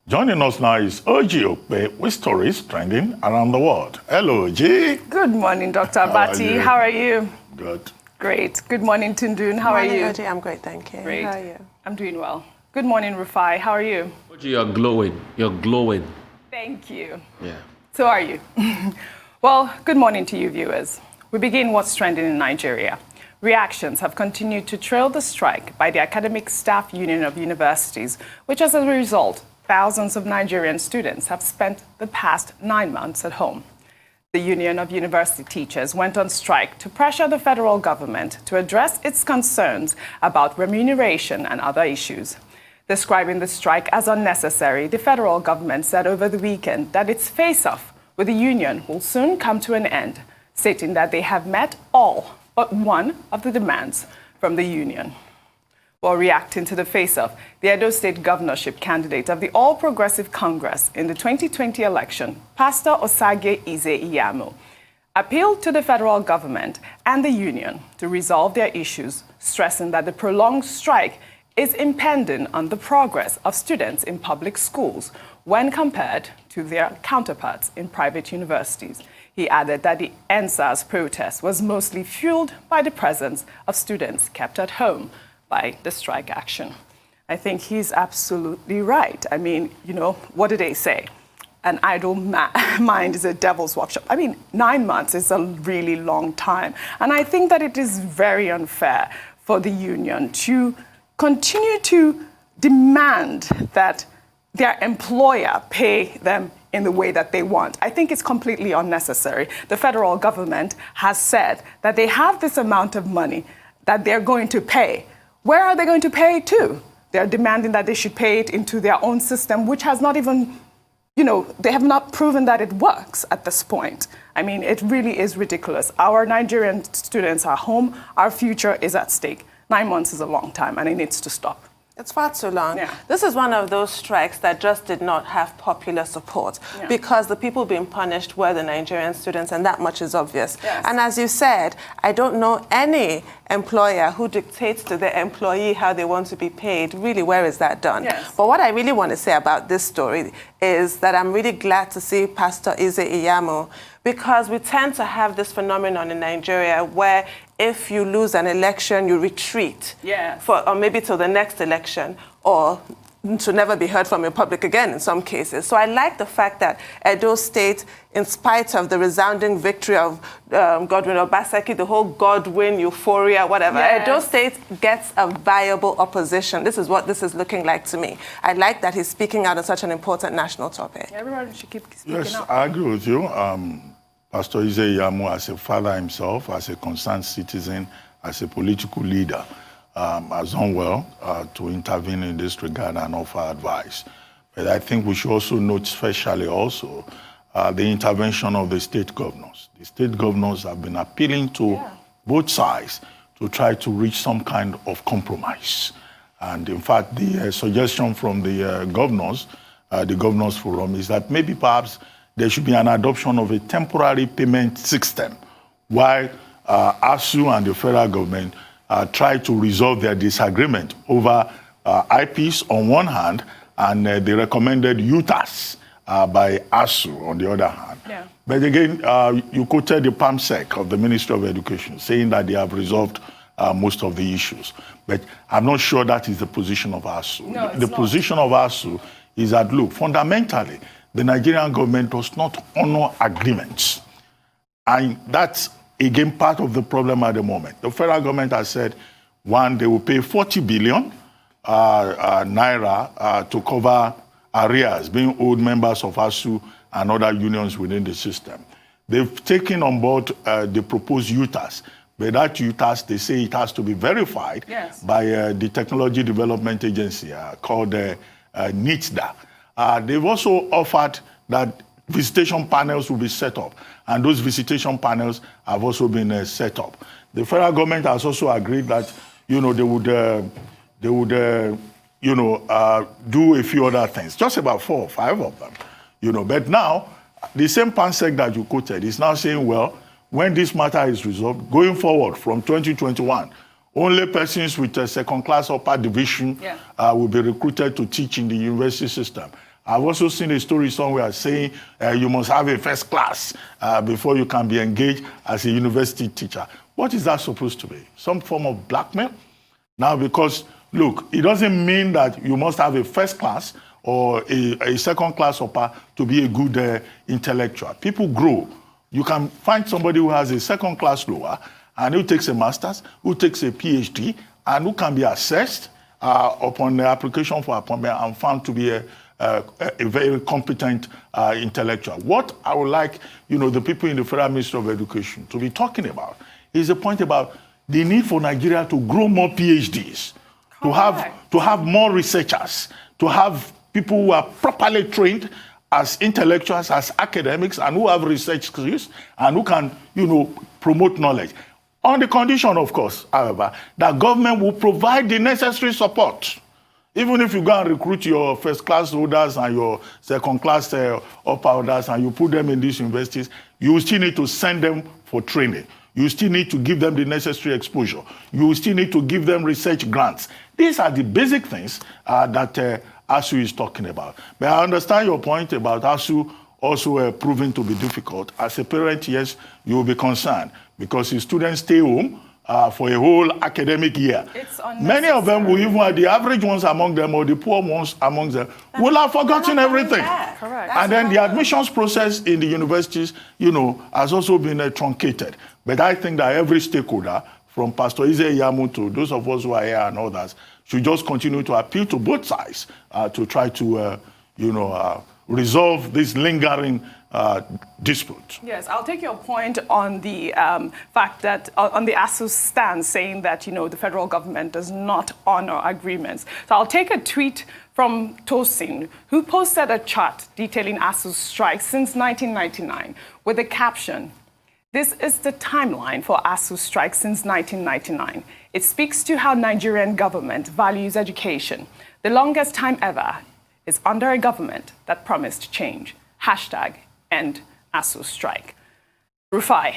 Joining us now is Okpe with stories trending around the world. Hello, Oji. Good morning, Dr. Abati. How are you? Good. Great. Good morning, Tundun. How are you? Oji, I'm great, thank you. Great. How are you? I'm doing well. Good morning, Rufai. How are you? Oji, you're glowing. You're glowing. Thank you. Yeah. So are you. Well, good morning to you, viewers. We begin what's trending in Nigeria. Reactions have continued to trail the strike by the Academic Staff Union of Universities, which as a result, thousands of Nigerian students have spent the past 9 months at home. The Union of University Teachers went on strike to pressure the federal government to address its concerns about remuneration and other issues. Describing the strike as unnecessary, the federal government said over the weekend that its face-off with the union will soon come to an end, stating that they have met all but one of the demands from the union. While reacting to the face-off, the Edo State governorship candidate of the All Progressive Congress in the 2020 election, Pastor Osage Ize Iyamu, appealed to the federal government and the union to resolve their issues, stressing that the prolonged strike is impending on the progress of students in public schools when compared to their counterparts in private universities. He added that the NSAS protest was mostly fueled by the presence of students kept at home by the strike action. I think he's absolutely right. I mean, you know, what do they say? An idle mind is a devil's workshop. I mean, 9 months is a really long time. And I think that it is very unfair for the union to continue to demand that their employer pay them in the way that they want. I think it's completely unnecessary. The federal government has said that they have this amount of money that they're going to pay. Where are they going to pay it to? They're demanding that they should pay it into their own system, which has not even, you know, they have not proven that it works at this point. I mean, it really is ridiculous. Our Nigerian students are home. Our future is at stake. 9 months is a long time, and it needs to stop. It's far too long. Yeah. This is one of those strikes that just did not have popular support because the people being punished were the Nigerian students, and that much is obvious. Yes. And as you said, I don't know any employer who dictates to their employee how they want to be paid. Really, where is that done? Yes. But what I really want to say about this story is that I'm really glad to see Pastor Ize Iyamu, because we tend to have this phenomenon in Nigeria where if you lose an election, you retreat, or maybe till the next election, or to never be heard from in public again in some cases. So I like the fact that Edo State, in spite of the resounding victory of Godwin Obaseki, the whole Godwin euphoria, whatever, Edo State gets a viable opposition. This is what this is looking like to me. I like that he's speaking out on such an important national topic. Everyone should keep speaking Yes, up. I agree with you. Pastor Ize Iyamu, as a father himself, as a concerned citizen, as a political leader, has done well to intervene in this regard and offer advice. But I think we should also note especially also the intervention of the state governors. The state governors have been appealing to both sides to try to reach some kind of compromise. And in fact, the suggestion from the Governors Forum, is that maybe perhaps there should be an adoption of a temporary payment system while ASUU and the federal government try to resolve their disagreement over IPs on one hand and the recommended UTAS by ASUU on the other hand. Yeah. But again, you quoted the PAMSEC of the Ministry of Education saying that they have resolved most of the issues. But I'm not sure that is the position of ASUU. No, the position of ASUU is that, look, fundamentally, the Nigerian government does not honor agreements. And that's, again, part of the problem at the moment. The federal government has said, one, they will pay 40 billion naira to cover arrears being owed members of ASUU and other unions within the system. They've taken on board the proposed UTAS, but that UTAS, they say it has to be verified by the Technology Development Agency called NITDA. They've also offered that visitation panels will be set up, and those visitation panels have also been set up. The federal government has also agreed that, you know, they would do a few other things, just about 4 or 5 of them, you know. But now, the same PANSEC that you quoted is now saying, well, when this matter is resolved, going forward from 2021, only persons with a second-class upper division will be recruited to teach in the university system. I've also seen a story somewhere saying you must have a first class before you can be engaged as a university teacher. What is that supposed to be? Some form of blackmail? Now, because, look, it doesn't mean that you must have a first class or a second class upper to be a good intellectual. People grow. You can find somebody who has a second class lower and who takes a master's, who takes a PhD, and who can be assessed upon the application for appointment and found to be a very competent intellectual. What I would like, the people in the Federal Ministry of Education to be talking about is the point about the need for Nigeria to grow more PhDs, to have more researchers, to have people who are properly trained as intellectuals, as academics, and who have research skills, and who can, promote knowledge. On the condition, of course, however, that government will provide the necessary support. Even if you go and recruit your first-class holders and your second-class upper holders and you put them in these universities, you still need to send them for training. You still need to give them the necessary exposure. You still need to give them research grants. These are the basic things that ASUU is talking about. But I understand your point about ASUU also proving to be difficult. As a parent, yes, you will be concerned because your students stay home for a whole academic year. Many of them will even, the average ones among them or the poor ones among them, will have forgotten everything. Correct. And then the admissions process in the universities, has also been truncated. But I think that every stakeholder, from Pastor Ize Iyamu to those of us who are here and others, should just continue to appeal to both sides to try to, resolve this lingering dispute. Yes, I'll take your point on the fact that on the ASUU stand saying that the federal government does not honor agreements. So I'll take a tweet from Tosin, who posted a chart detailing ASUU's strike since 1999 with the caption, "This is the timeline for ASUU strike since 1999. It speaks to how Nigerian government values education. The longest time ever is under a government that promised change. Hashtag end ASUU strike." Rufai,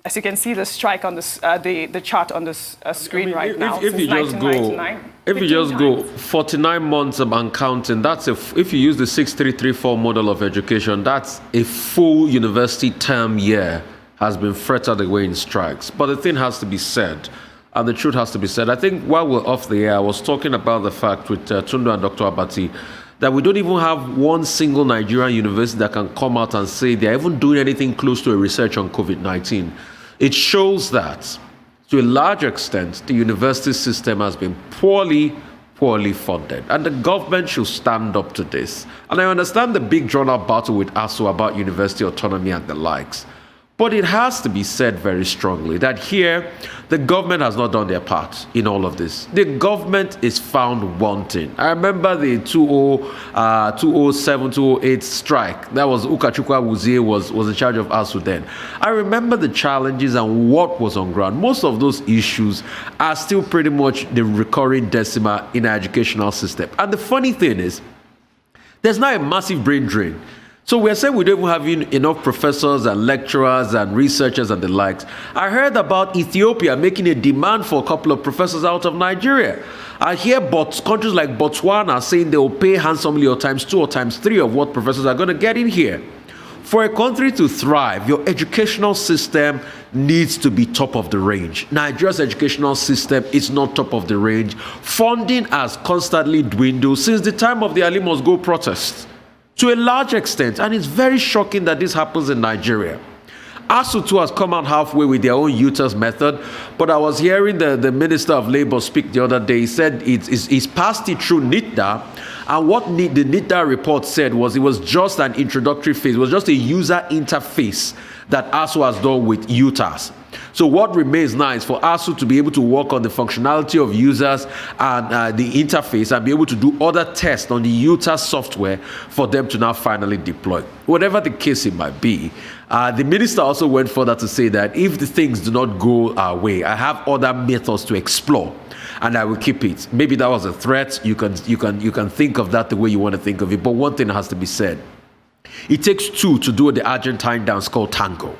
as you can see the strike on the chart on the screen right now. If you just go 49 months and counting, that's if you use the 6334 model of education, that's a full university term year has been fretted away in strikes. But the thing has to be said, and the truth has to be said. I think while we're off the air, I was talking about the fact with Tunde and Dr. Abati that we don't even have one single Nigerian university that can come out and say they're even doing anything close to a research on COVID-19. It shows that, to a large extent, the university system has been poorly funded. And the government should stand up to this. And I understand the big drawn-out battle with ASUU about university autonomy and the likes. But it has to be said very strongly that here, the government has not done their part in all of this. The government is found wanting. I remember the 2007, 2008 strike. That was Ukachukwu Wuzie was in charge of ASUU then. I remember the challenges and what was on ground. Most of those issues are still pretty much the recurring decima in our educational system. And the funny thing is, there's now a massive brain drain. So we're saying we don't even have enough professors and lecturers and researchers and the likes. I heard about Ethiopia making a demand for a couple of professors out of Nigeria. I hear countries like Botswana saying they will pay handsomely or times 2 or times 3 of what professors are going to get in here. For a country to thrive, your educational system needs to be top of the range. Nigeria's educational system is not top of the range. Funding has constantly dwindled since the time of the Ali Must Go protests. To a large extent, and it's very shocking that this happens in Nigeria. ASUU too has come out halfway with their own UTAS method, but I was hearing the Minister of Labour speak the other day. He said he's passed it through NITDA, and what the NITDA report said was it was just an introductory phase, it was just a user interface that ASUU has done with UTAS. So what remains now is for ASUU to be able to work on the functionality of users and the interface and be able to do other tests on the UTAS software for them to now finally deploy. Whatever the case it might be, the minister also went further to say that if the things do not go our way, I have other methods to explore, and I will keep it. Maybe that was a threat. You can think of that the way you want to think of it. But one thing has to be said: it takes two to do the Argentine dance called tango.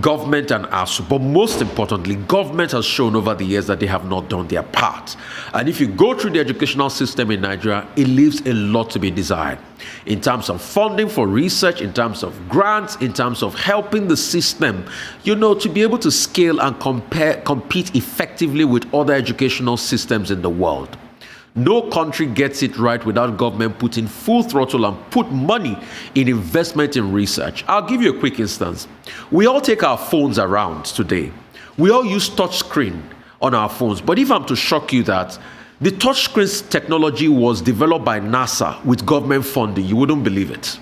government and ASUU, but most importantly, government has shown over the years that they have not done their part. And if you go through the educational system in Nigeria, it leaves a lot to be desired in terms of funding for research, in terms of grants, in terms of helping the system, to be able to scale and compete effectively with other educational systems in the world. No country gets it right without government putting full throttle and put money in investment in research. I'll give you a quick instance. We all take our phones around today. We all use touch screen on our phones. But if I'm to shock you that the touch screen technology was developed by NASA with government funding, you wouldn't believe it.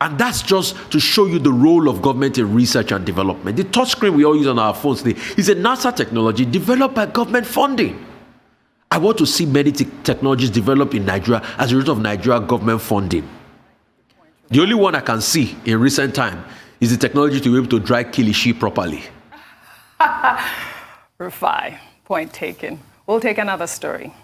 And that's just to show you the role of government in research and development. The touch screen we all use on our phones today is a NASA technology developed by government funding. I want to see many technologies developed in Nigeria as a result of Nigeria government funding. The only one I can see in recent time is the technology to be able to dry kilishi properly. Rufai, point taken. We'll take another story.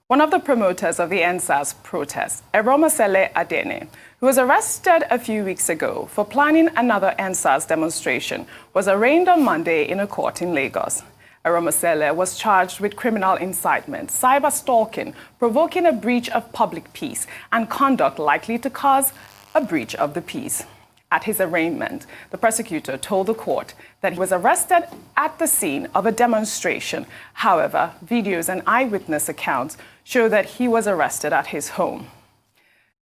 One of the promoters of the EndSARS protest, Eromosele Adeni, who was arrested a few weeks ago for planning another EndSARS demonstration, was arraigned on Monday in a court in Lagos. Eromosele was charged with criminal incitement, cyber stalking, provoking a breach of public peace, and conduct likely to cause a breach of the peace. At his arraignment, the prosecutor told the court that he was arrested at the scene of a demonstration. However, videos and eyewitness accounts show that he was arrested at his home.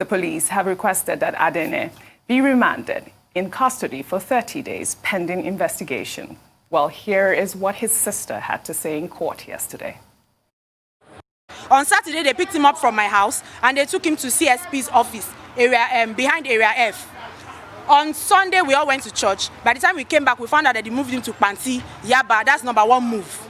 The police have requested that Adeni be remanded in custody for 30 days pending investigation. Well, here is what his sister had to say in court yesterday. On Saturday, they picked him up from my house and they took him to CSP's office, behind Area F. On Sunday, we all went to church. By the time we came back, we found out that they moved him to Panti, Yaba. That's number one move.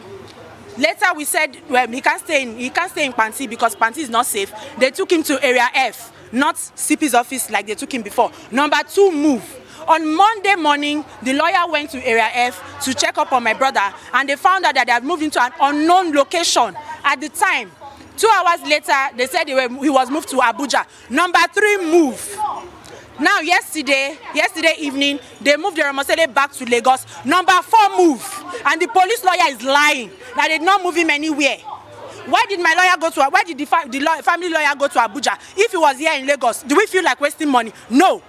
Later, we said, well, he can't stay in Panti because Panti is not safe. They took him to Area F, not CP's office like they took him before. Number two move. On Monday morning, the lawyer went to Area F to check up on my brother, and they found out that they had moved into an unknown location at the time. 2 hours later, they said he was moved to Abuja. Number three move. Now, yesterday evening, they moved Eromosele back to Lagos. Number four move. And the police lawyer is lying that they did not move him anywhere. Why did my lawyer go to? Why did the family lawyer go to Abuja? If he was here in Lagos, do we feel like wasting money? No.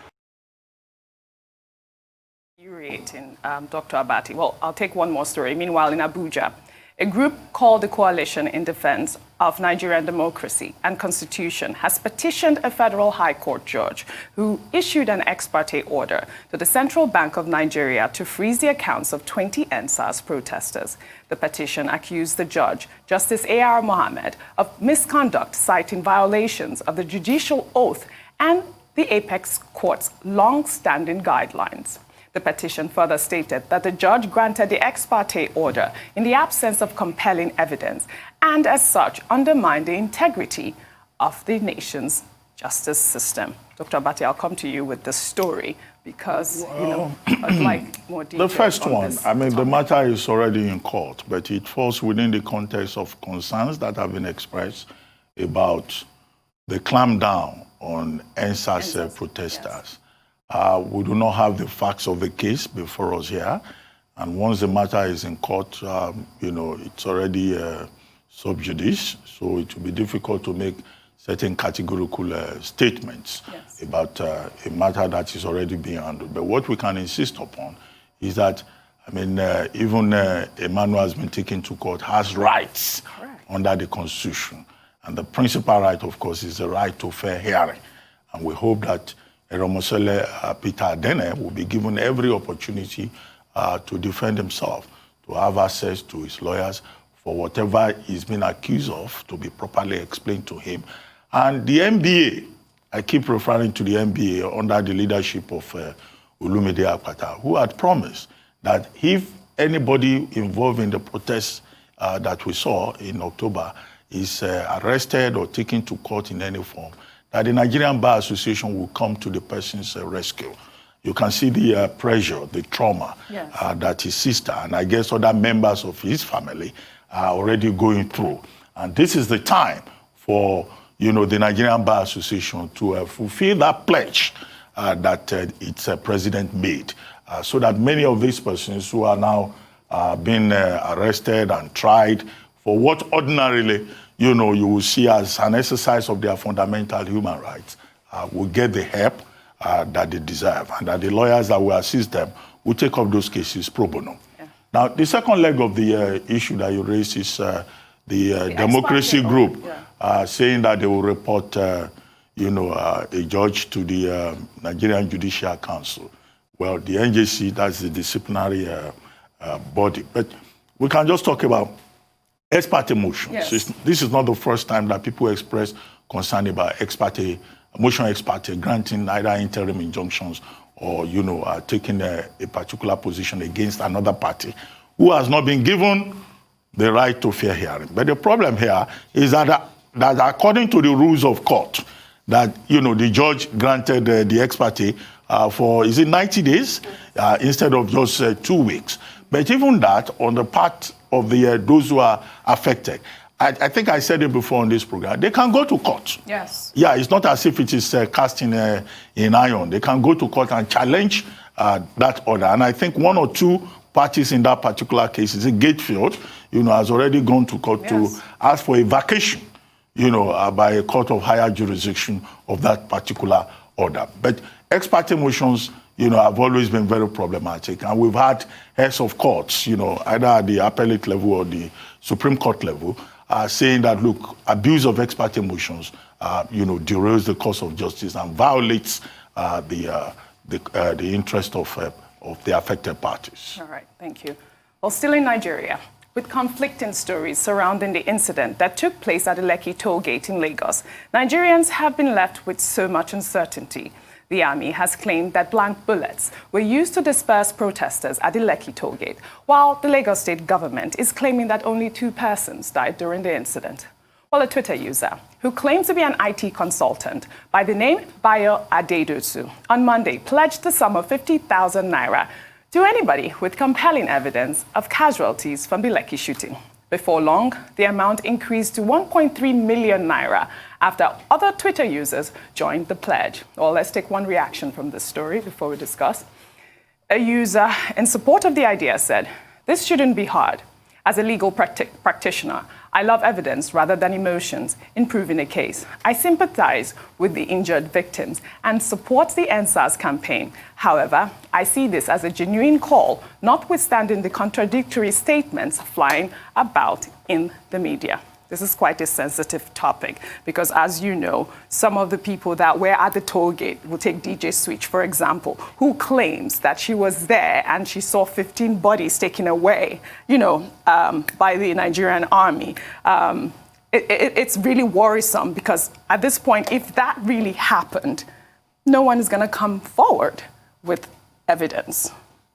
Dr. Abati. Well, I'll take one more story. Meanwhile, in Abuja, a group called the Coalition in Defense of Nigerian Democracy and Constitution has petitioned a federal high court judge who issued an ex-parte order to the Central Bank of Nigeria to freeze the accounts of 20 EndSARS protesters. The petition accused the judge, Justice A.R. Mohammed, of misconduct, citing violations of the judicial oath and the Apex Court's long-standing guidelines. The petition further stated that the judge granted the ex parte order in the absence of compelling evidence and, as such, undermined the integrity of the nation's justice system. Dr. Abati, I'll come to you with the story because, I'd like more details. The first one, this the matter is already in court, but it falls within the context of concerns that have been expressed about the clampdown on EndSARS protesters. Yes. We do not have the facts of the case before us here. And once the matter is in court, it's already sub judice. So it will be difficult to make certain categorical statements about a matter that is already being handled. But what we can insist upon is that, even Emmanuel has been taken to court, has rights under the Constitution. And the principal right, of course, is the right to fair hearing. And we hope that Eromosele Peter Adeni will be given every opportunity to defend himself, to have access to his lawyers for whatever he's been accused of to be properly explained to him. And the NBA, I keep referring to the NBA under the leadership of Olumide Akpata, who had promised that if anybody involved in the protests that we saw in October is arrested or taken to court in any form, that the Nigerian Bar Association will come to the person's rescue. You can see the pressure, the trauma that his sister and I guess other members of his family are already going through. And this is the time for, the Nigerian Bar Association to fulfill that pledge that its president made so that many of these persons who are now being arrested and tried for what ordinarily, you will see as an exercise of their fundamental human rights, will get the help that they deserve, and that the lawyers that will assist them will take up those cases pro bono. Yeah. Now, the second leg of the issue that you raised is the democracy group saying that they will report, a judge to the Nigerian Judicial Council. Well, the NJC, that's the disciplinary body. But we can just talk about ex-parte motions. Yes. This is not the first time that people express concern about ex-parte, motion ex-parte, granting either interim injunctions or, taking a particular position against another party who has not been given the right to fair hearing. But the problem here is that according to the rules of court, that, the judge granted the ex-parte for, is it 90 days instead of just 2 weeks. But even that, on the part of those who are affected, I think I said it before on this program, they can go to court. Yes. Yeah, it's not as if it is cast in iron. They can go to court and challenge that order. And I think one or two parties in that particular case, is it Gatefield, has already gone to court to ask for a vacation, by a court of higher jurisdiction of that particular order. But ex-parte motions, have always been very problematic. And we've had heads of courts, either at the appellate level or the Supreme Court level, saying that, look, abuse of ex-parte motions, derails the course of justice and violates the interest of the affected parties. All right, thank you. Well, still in Nigeria, with conflicting stories surrounding the incident that took place at the Lekki toll gate in Lagos, Nigerians have been left with so much uncertainty. The army has claimed that blank bullets were used to disperse protesters at the Lekki toll gate, while the Lagos State Government is claiming that only 2 persons died during the incident. Well, a Twitter user who claims to be an IT consultant by the name Bayo Adedosu on Monday pledged the sum of 50,000 naira to anybody with compelling evidence of casualties from the Lekki shooting. Before long, the amount increased to 1.3 million naira after other Twitter users joined the pledge. Well, let's take one reaction from this story before we discuss. A user in support of the idea said, "This shouldn't be hard. As a legal practitioner, I love evidence rather than emotions in proving a case. I sympathize with the injured victims and support the NSAS campaign. However, I see this as a genuine call, notwithstanding the contradictory statements flying about in the media." This is quite a sensitive topic because, as you know, some of the people that were at the toll gate, we'll take DJ Switch, for example, who claims that she was there and she saw 15 bodies taken away, by the Nigerian army. It's really worrisome because at this point, if that really happened, no one is going to come forward with evidence.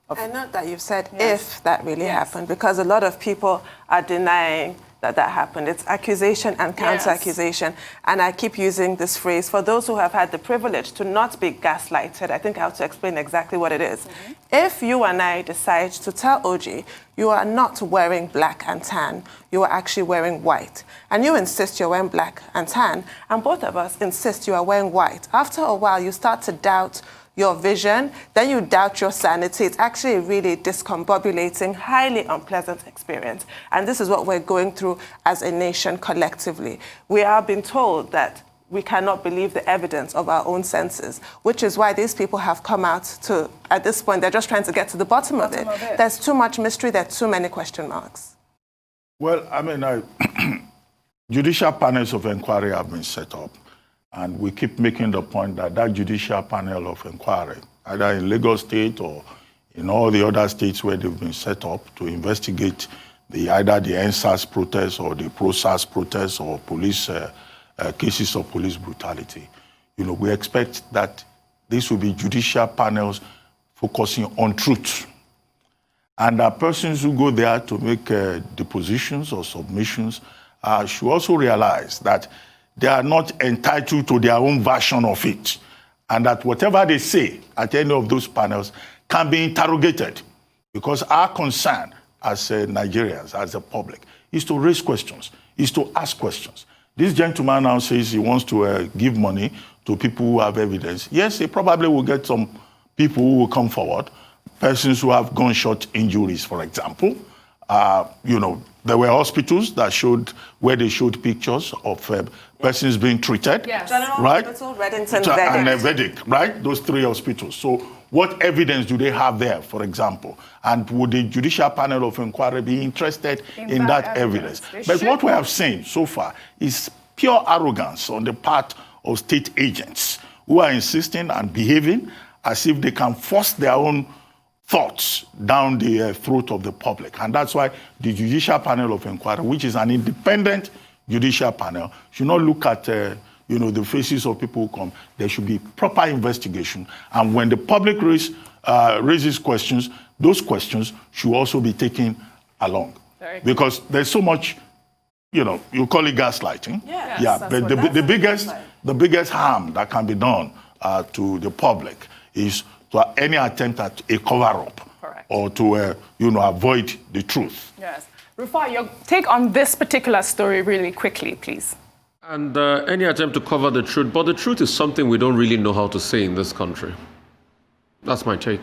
I know that you've said if that really happened, because a lot of people are denying that happened. It's accusation and counter-accusation. And I keep using this phrase, for those who have had the privilege to not be gaslighted, I think I have to explain exactly what it is. Mm-hmm. If you and I decide to tell OG, you are not wearing black and tan, you are actually wearing white, and you insist you're wearing black and tan, and both of us insist you are wearing white, after a while you start to doubt your vision, then you doubt your sanity. It's actually a really discombobulating, highly unpleasant experience. And this is what we're going through as a nation collectively. We are being told that we cannot believe the evidence of our own senses, which is why these people have come out to, at this point, they're just trying to get to the bottom of it. There's too much mystery, there are too many question marks. Well, judicial panels of inquiry have been set up. And we keep making the point that judicial panel of inquiry, either in Lagos State or in all the other states where they've been set up to investigate either the NSAS protests or the pro-SARS protests or police cases of police brutality. We expect that this will be judicial panels focusing on truth. And persons who go there to make depositions or submissions should also realize that they are not entitled to their own version of it, and that whatever they say at any of those panels can be interrogated, because our concern as Nigerians, as a public, is to raise questions, is to ask questions. This gentleman now says he wants to give money to people who have evidence. Yes, he probably will get some people who will come forward, persons who have gunshot injuries, for example. There were hospitals that showed, where they showed pictures of persons being treated. Yes. General right? Hospital, Reddington, And Verdict. Verdict, right? Those 3 hospitals. So what evidence do they have there, for example? And would the judicial panel of inquiry be interested in that evidence? But what we have seen so far is pure arrogance on the part of state agents who are insisting and behaving as if they can force their own thoughts down the throat of the public. And that's why the judicial panel of inquiry, which is an independent judicial panel, should not look at the faces of people who come. There should be proper investigation. And when the public raises questions, those questions should also be taken along. Because there's so much, you call it gaslighting. Yes, yeah, but the biggest harm that can be done to the public is to any attempt at a cover-up or to, avoid the truth. Yes. Rufai, your take on this particular story really quickly, please. And any attempt to cover the truth, but the truth is something we don't really know how to say in this country. That's my take.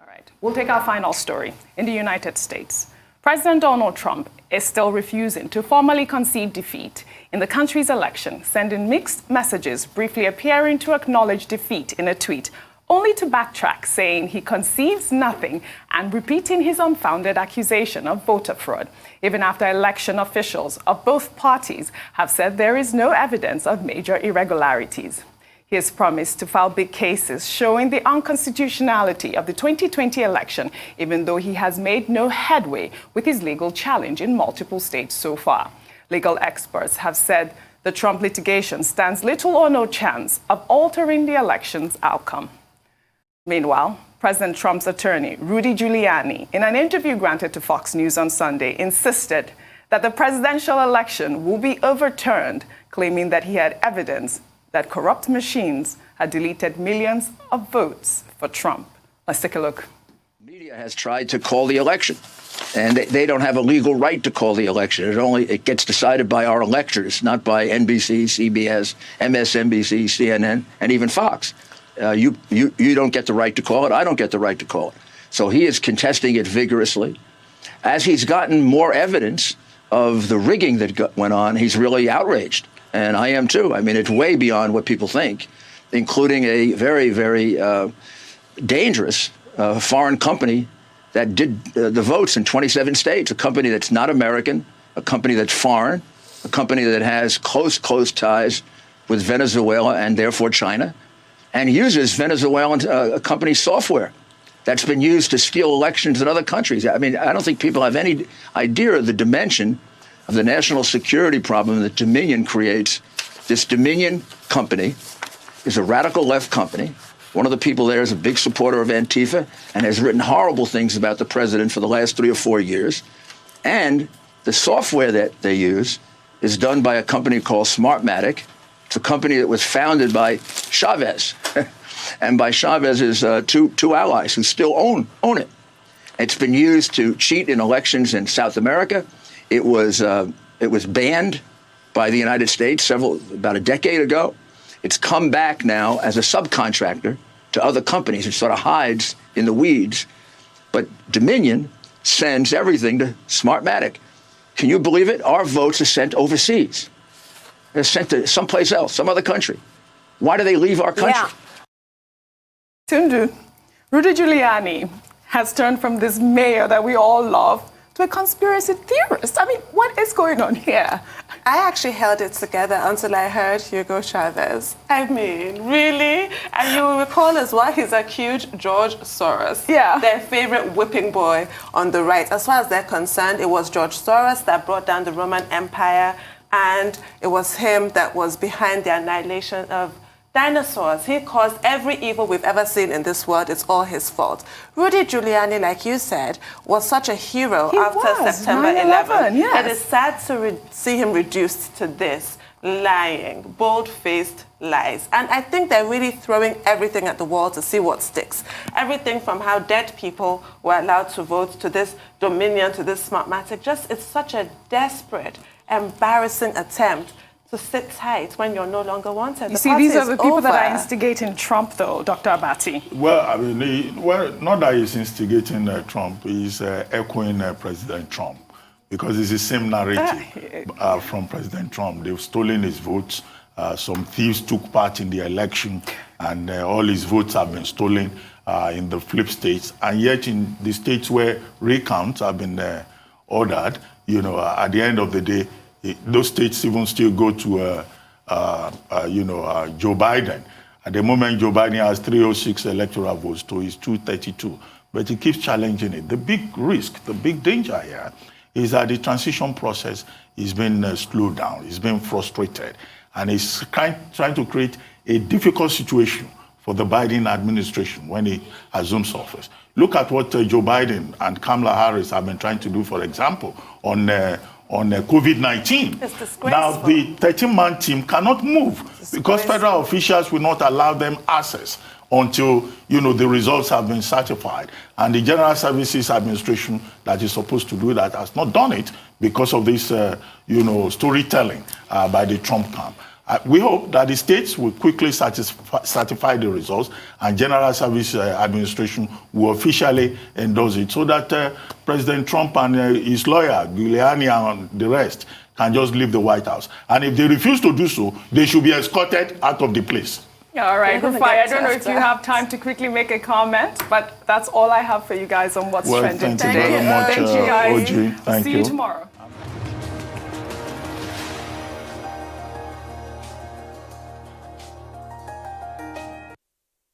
All right. We'll take our final story. In the United States, President Donald Trump is still refusing to formally concede defeat in the country's election, sending mixed messages, briefly appearing to acknowledge defeat in a tweet, only to backtrack, saying he concedes nothing and repeating his unfounded accusation of voter fraud, even after election officials of both parties have said there is no evidence of major irregularities. He has promised to file big cases showing the unconstitutionality of the 2020 election, even though he has made no headway with his legal challenge in multiple states so far. Legal experts have said the Trump litigation stands little or no chance of altering the election's outcome. Meanwhile, President Trump's attorney, Rudy Giuliani, in an interview granted to Fox News on Sunday, insisted that the presidential election will be overturned, claiming that he had evidence that corrupt machines had deleted millions of votes for Trump. Let's take a look. Media has tried to call the election, and they don't have a legal right to call the election. It gets decided by our electors, not by NBC, CBS, MSNBC, CNN, and even Fox. You don't get the right to call it. I don't get the right to call it. So he is contesting it vigorously. As he's gotten more evidence of the rigging that went on, he's really outraged. And I am too. I mean, it's way beyond what people think, including a very, very dangerous foreign company that did the votes in 27 states, a company that's not American, a company that's foreign, a company that has close ties with Venezuela and therefore China, and uses Venezuelan company software that's been used to steal elections in other countries. I mean, I don't think people have any idea of the dimension of the national security problem that Dominion creates. This Dominion company is a radical left company. One of the people there is a big supporter of Antifa and has written horrible things about the president for the last 3 or 4 years. And the software that they use is done by a company called Smartmatic. It's a company that was founded by Chavez and by Chavez's two allies who still own it. It's been used to cheat in elections in South America. It was banned by the United States about a decade ago. It's come back now as a subcontractor to other companies. It sort of hides in the weeds. But Dominion sends everything to Smartmatic. Can you believe it? Our votes are sent overseas. They're sent to someplace else, some other country. Why do they leave our country? Yeah. Tundu, Rudy Giuliani has turned from this mayor that we all love to a conspiracy theorist. I mean, what is going on here? I actually held it together until I heard Hugo Chavez. I mean, really? And you will recall as well, he's accused George Soros, their favorite whipping boy on the right. As far as they're concerned, it was George Soros that brought down the Roman Empire, and it was him that was behind the annihilation of dinosaurs. He caused every evil we've ever seen in this world. It's all his fault. Rudy Giuliani, like you said, was such a hero after September 11. Yes. It is sad to see him reduced to this, lying, bold-faced lies. And I think they're really throwing everything at the wall to see what sticks. Everything from how dead people were allowed to vote to this Dominion, to this Smartmatic. It's such a desperate, embarrassing attempt to sit tight when you're no longer wanted. You see, these are the people that are instigating Trump, though, Dr. Abati. Well, I mean, not that he's instigating Trump, he's echoing President Trump, because it's the same narrative from President Trump. They've stolen his votes. Some thieves took part in the election, and all his votes have been stolen in the flip states. And yet, in the states where recounts have been ordered, at the end of the day, those states even still go to, Joe Biden. At the moment, Joe Biden has 306 electoral votes to his 232, but he keeps challenging it. The big risk, the big danger here is that the transition process is being slowed down, it's being frustrated, and it's trying to create a difficult situation for the Biden administration when he assumes office. Look at what Joe Biden and Kamala Harris have been trying to do, for example, on COVID-19. It's disgraceful. Now, the 13-man team cannot move because federal officials will not allow them access until, the results have been certified. And the General Services Administration that is supposed to do that has not done it because of this, storytelling by the Trump camp. We hope that the states will quickly certify the results, and General Service Administration will officially endorse it so that President Trump and his lawyer, Giuliani, and the rest can just leave the White House. And if they refuse to do so, they should be escorted out of the place. All right, Rufai, I don't know if you have time to quickly make a comment, but that's all I have for you guys on What's Trending today. Thank you very much, Thank you guys. OG. Thank See you tomorrow.